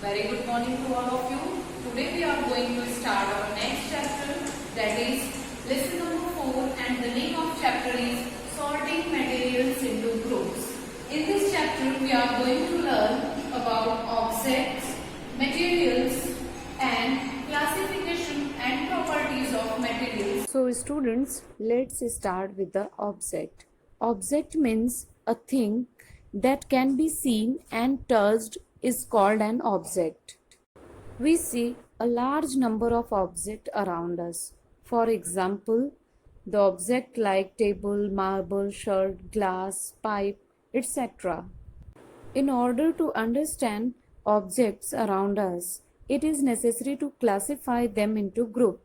Very good morning to all of you. Today we are going to start our next chapter, that is lesson number 4, and the name of chapter is sorting materials into groups. In this chapter we are going to learn about objects, materials and classification and properties of materials. So students, let's start with the object. Object means a thing that can be seen and touched is called an object. We see a large number of objects around us. For example, the object like table, marble, shirt, glass, pipe, etc. In order to understand objects around us, it is necessary to classify them into groups.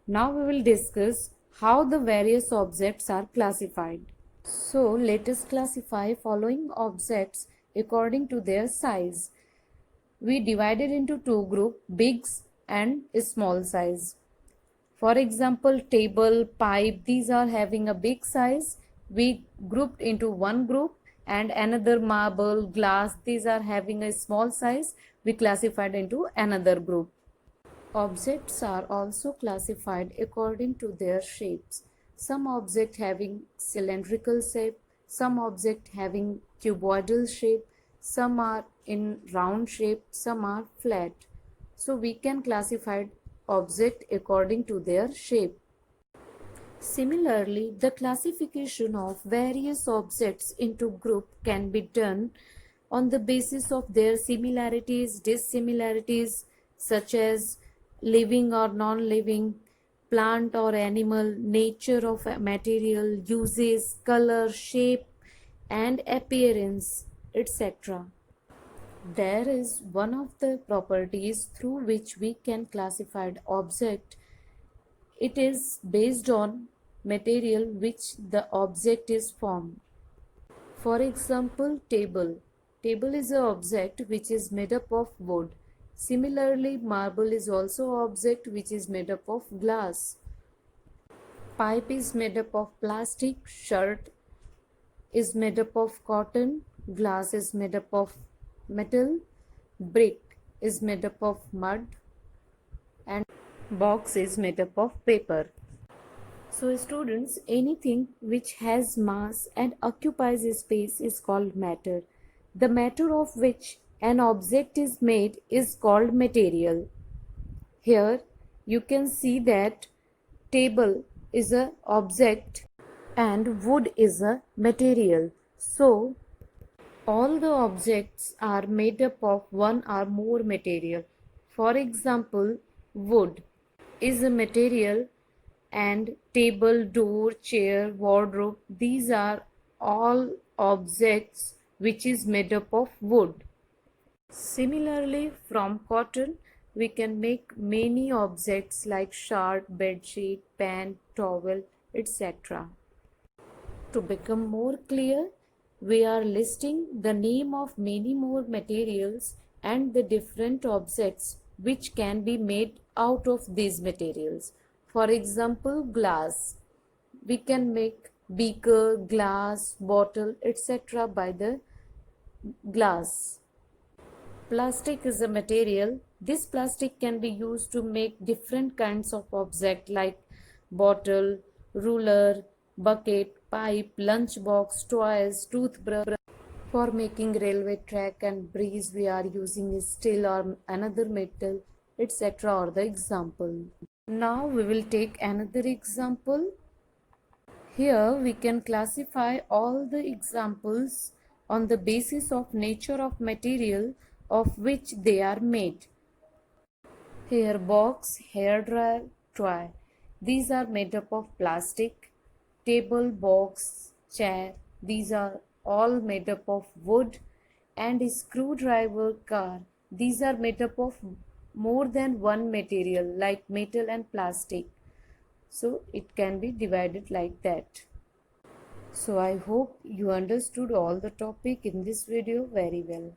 Now we will discuss how the various objects are classified. So let us classify following objects according to their size. We divided into two groups, big and small size. For example, table, pipe, these are having a big size. We grouped into one group, and another marble, glass, these are having a small size. We classified into another group. Objects are also classified according to their shapes. Some objects having cylindrical shape, some objects having cuboidal shape, some are in round shape, some are flat. So we can classify objects according to their shape. Similarly, the classification of various objects into groups can be done on the basis of their similarities, dissimilarities, such as living or non-living, plant or animal, nature of a material, uses, color, shape, and appearance, etc. There is one of the properties through which we can classify an object. It is based on material which the object is formed. For example, table. Table is an object which is made up of wood. Similarly, marble is also an object which is made up of glass. Pipe is made up of plastic. Shirt is made up of cotton. Glass is made up of metal. Brick is made up of mud. And box is made up of paper. So students, anything which has mass and occupies space is called matter. The matter of which an object is made is called material. Here you can see that table is an object and wood is a material. So all the objects are made up of one or more material. For example, wood is a material, and table, door, chair, wardrobe, these are all objects which is made up of wood. Similarly, from cotton we can make many objects like shirt, bedsheet, pen, towel, etc. To become more clear, we are listing the name of many more materials and the different objects which can be made out of these materials. For example, glass. We can make beaker, glass, bottle, etc. by the glass. Plastic is a material. This plastic can be used to make different kinds of objects like bottle, ruler, bucket, pipe, lunchbox, toys, toothbrush. For making railway track and bridge, we are using steel or another metal, etc. or the example. Now we will take another example. Here we can classify all the examples on the basis of nature of material of which they are made. Here box, hair dryer, toy. These are made up of plastic. Table, box, chair. These are all made up of wood. And screwdriver, car. These are made up of more than one material like metal and plastic. So it can be divided like that. So I hope you understood all the topic in this video very well.